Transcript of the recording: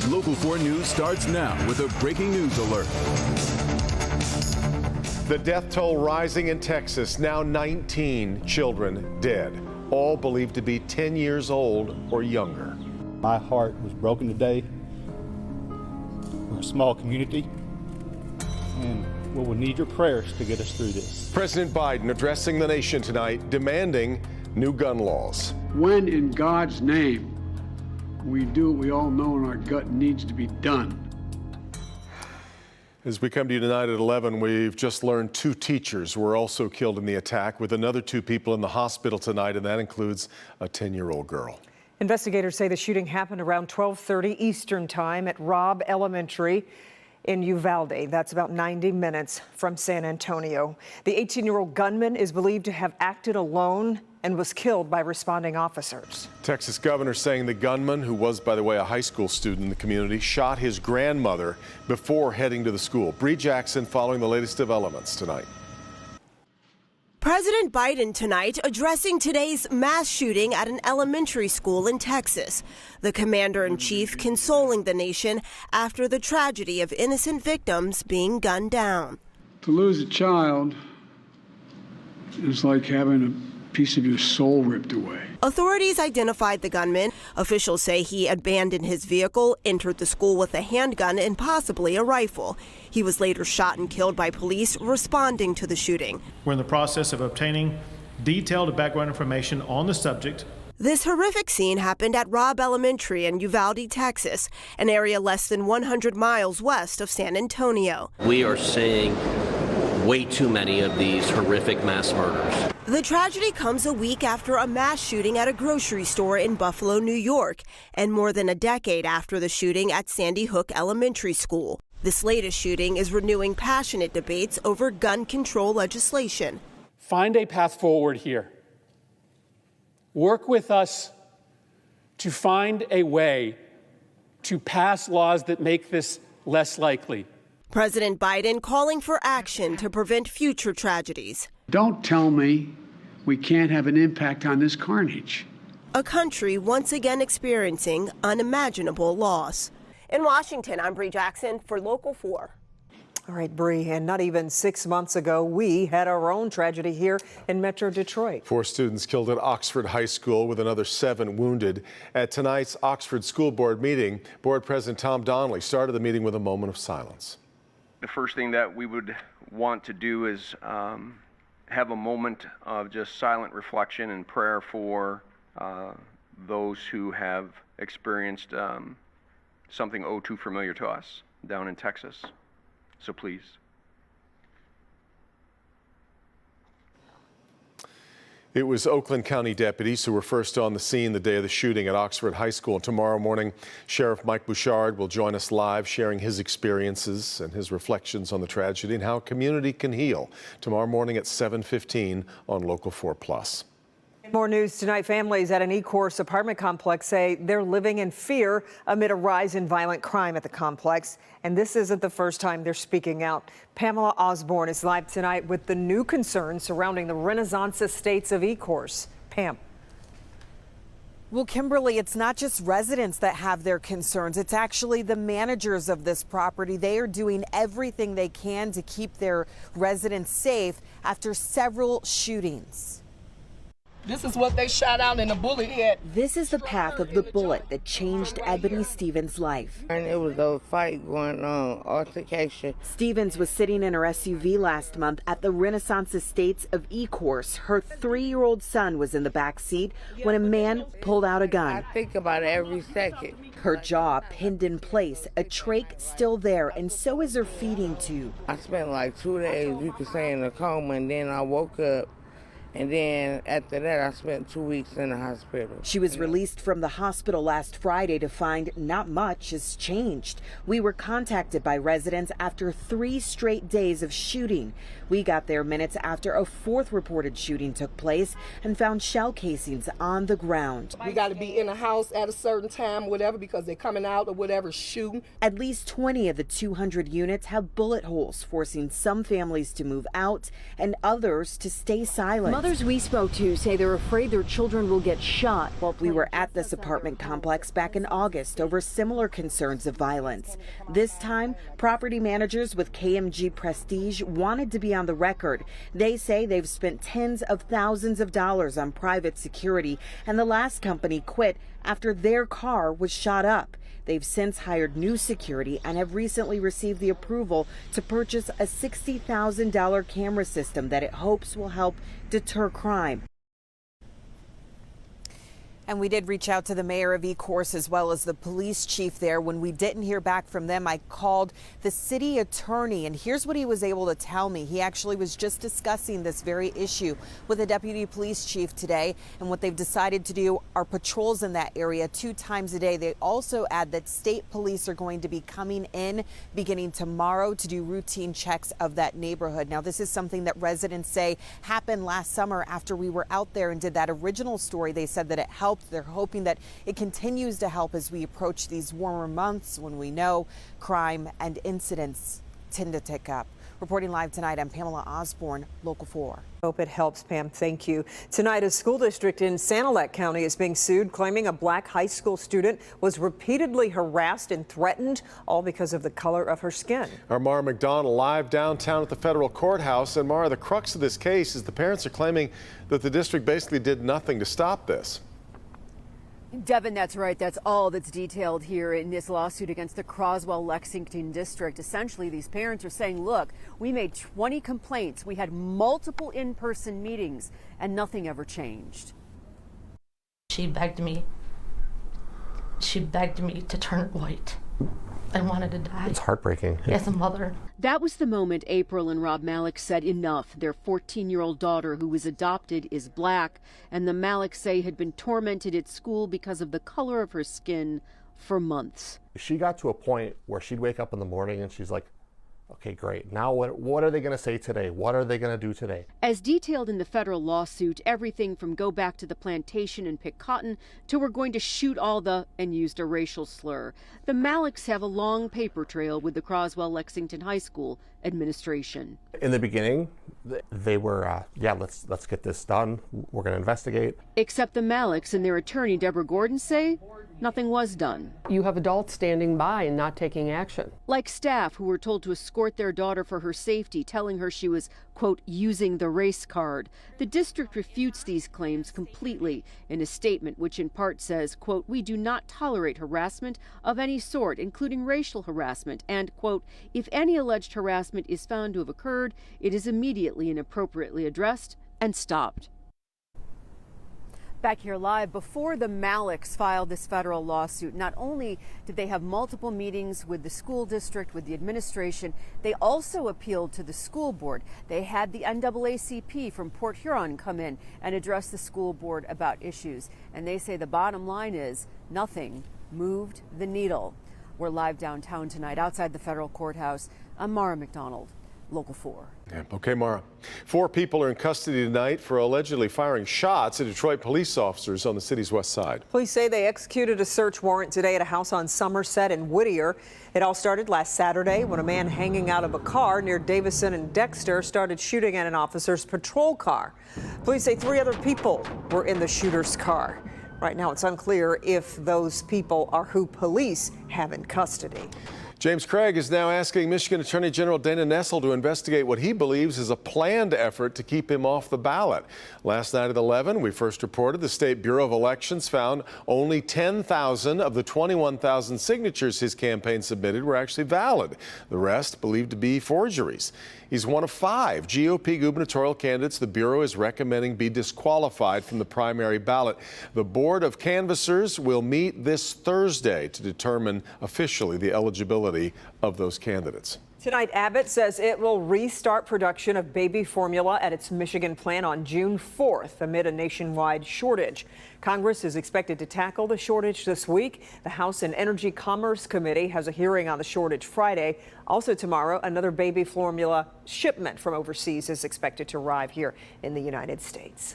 Local 4 News starts now with a breaking news alert. The death toll rising in Texas, now 19 children dead, all believed to be 10 years old or younger. My heart was broken today. We're a small community, and we'll need your prayers to get us through this. President Biden addressing the nation tonight, demanding new gun laws. When in God's name we do what we all know in our gut needs to be done. As we come to you tonight at 11, we've just learned 2 teachers were also killed in the attack, with another 2 people in the hospital tonight, and that includes a 10-year-old girl. Investigators say the shooting happened around 12:30 Eastern Time at Robb Elementary in Uvalde. That's about 90 minutes from San Antonio. The 18-year-old gunman is believed to have acted alone and was killed by responding officers. Texas governor saying the gunman, who was, by the way, a high school student in the community, shot his grandmother before heading to the school. Bree Jackson following the latest developments tonight. President Biden tonight addressing today's mass shooting at an elementary school in Texas. The commander-in-chief consoling the nation after the tragedy of innocent victims being gunned down. To lose a child is like having a piece of your soul ripped away. Authorities identified the gunman. Officials say he abandoned his vehicle, entered the school with a handgun and possibly a rifle. He was later shot and killed by police responding to the shooting. We're in the process of obtaining detailed background information on the subject. This horrific scene happened at Robb Elementary in Uvalde, Texas, an area less than 100 miles west of San Antonio. We are seeing way too many of these horrific mass murders. The tragedy comes a week after a mass shooting at a grocery store in Buffalo, New York, and more than a decade after the shooting at Sandy Hook Elementary School. This latest shooting is renewing passionate debates over gun control legislation. Find a path forward here. Work with us to find a way to pass laws that make this less likely. President Biden calling for action to prevent future tragedies. Don't tell me we can't have an impact on this carnage. A country once again experiencing unimaginable loss. In Washington, I'm Bree Jackson for Local 4. All right, Bree, and not even 6 months ago, we had our own tragedy here in Metro Detroit. 4 students killed at Oxford High School, with another 7 wounded. At tonight's Oxford School Board meeting, Board President Tom Donnelly started the meeting with a moment of silence. The first thing that we would want to do is have a moment of just silent reflection and prayer for those who have experienced something oh too familiar to us down in Texas. So please. It was Oakland County deputies who were first on the scene the day of the shooting at Oxford High School. Tomorrow morning, Sheriff Mike Bouchard will join us live, sharing his experiences and his reflections on the tragedy and how community can heal. Tomorrow morning at 7:15 on Local 4+. More news tonight. Families at an Ecorse apartment complex say they're living in fear amid a rise in violent crime at the complex. And this isn't the first time they're speaking out. Pamela Osborne is live tonight with the new concerns surrounding the Renaissance estates of Ecorse. Pam. Well, Kimberly, it's not just residents that have their concerns. It's actually the managers of this property. They are doing everything they can to keep their residents safe after several shootings. This is what they shot out in the bullet head. This is the path of the bullet that changed Ebony Stevens' life. And it was a fight going on, altercation. Stevens was sitting in her SUV last month at the Renaissance Estates of Ecorse. Her 3-year-old son was in the back seat when a man pulled out a gun. I think about it every second. Her jaw pinned in place, a trach still there, and so is her feeding tube. I spent like 2 days, you could say, in a coma, and then I woke up. And then after that, I spent 2 weeks in the hospital. She was released from the hospital last Friday to find not much has changed. We were contacted by residents after 3 straight days of shooting. We got there minutes after a 4th reported shooting took place and found shell casings on the ground. We got to be in the house at a certain time, whatever, because they're coming out or whatever, shooting. At least 20 of the 200 units have bullet holes, forcing some families to move out and others to stay silent. Mothers we spoke to say they're afraid their children will get shot. We were at this apartment complex back in August over similar concerns of violence. This time, property managers with KMG Prestige wanted to be on the record. They say they've spent tens of thousands of dollars on private security, and the last company quit after their car was shot up. They've since hired new security and have recently received the approval to purchase a $60,000 camera system that it hopes will help deter crime. And we did reach out to the mayor of Ecorse as well as the police chief there. When we didn't hear back from them, I called the city attorney, and here's what he was able to tell me. He actually was just discussing this very issue with the deputy police chief today, and what they've decided to do are patrols in that area 2 times a day. They also add that state police are going to be coming in beginning tomorrow to do routine checks of that neighborhood. Now, this is something that residents say happened last summer after we were out there and did that original story. They said that it helped. They're hoping that it continues to help as we approach these warmer months when we know crime and incidents tend to tick up. Reporting live tonight, I'm Pamela Osborne, Local 4. Hope it helps, Pam. Thank you. Tonight, a school district in Sanilac County is being sued, claiming a black high school student was repeatedly harassed and threatened, all because of the color of her skin. Our Mara McDonald live downtown at the federal courthouse. And Mara, the crux of this case is the parents are claiming that the district basically did nothing to stop this. Devin, that's right. That's all that's detailed here in this lawsuit against the Croswell-Lexington district. Essentially, these parents are saying, look, we made 20 complaints. We had multiple in-person meetings and nothing ever changed. She begged me to turn white. I wanted to die. It's heartbreaking. As a mother. That was the moment April and Rob Malik said enough. Their 14-year-old daughter, who was adopted, is black, and the Maliks say had been tormented at school because of the color of her skin for months. She got to a point where she'd wake up in the morning and she's like, okay, great. Now what are they going to say today? What are they going to do today? As detailed in the federal lawsuit, everything from go back to the plantation and pick cotton to we're going to shoot all the, and used a racial slur. The Maliks have a long paper trail with the Croswell-Lexington High School administration. In the beginning, they were, yeah, let's get this done. We're going to investigate. Except the Maliks and their attorney, Deborah Gordon, say nothing was done. You have adults standing by and not taking action. Like staff who were told to escort their daughter for her safety, telling her she was, quote, using the race card. The district refutes these claims completely in a statement which in part says, quote, we do not tolerate harassment of any sort, including racial harassment, and, quote, if any alleged harassment is found to have occurred, it is immediately and appropriately addressed and stopped. Back here live, before the Maliks filed this federal lawsuit, not only did they have multiple meetings with the school district, with the administration, they also appealed to the school board. They had the NAACP from Port Huron come in and address the school board about issues. And they say the bottom line is nothing moved the needle. We're live downtown tonight outside the federal courthouse. I'm Mara McDonald, Local 4. Yeah. Okay, Mara. 4 people are in custody tonight for allegedly firing shots at Detroit police officers on the city's west side. Police say they executed a search warrant today at a house on Somerset and Whittier. It all started last Saturday when a man hanging out of a car near Davison and Dexter started shooting at an officer's patrol car. Police say 3 other people were in the shooter's car. Right now, it's unclear if those people are who police have in custody. James Craig is now asking Michigan Attorney General Dana Nessel to investigate what he believes is a planned effort to keep him off the ballot. Last night at 11, we first reported the State Bureau of Elections found only 10,000 of the 21,000 signatures his campaign submitted were actually valid. The rest believed to be forgeries. He's one of 5 GOP gubernatorial candidates the Bureau is recommending be disqualified from the primary ballot. The Board of Canvassers will meet this Thursday to determine officially the eligibility of those candidates. Tonight, Abbott says it will restart production of baby formula at its Michigan plant on June 4th amid a nationwide shortage. Congress is expected to tackle the shortage this week. The House and Energy Commerce Committee has a hearing on the shortage Friday. Also tomorrow, another baby formula shipment from overseas is expected to arrive here in the United States.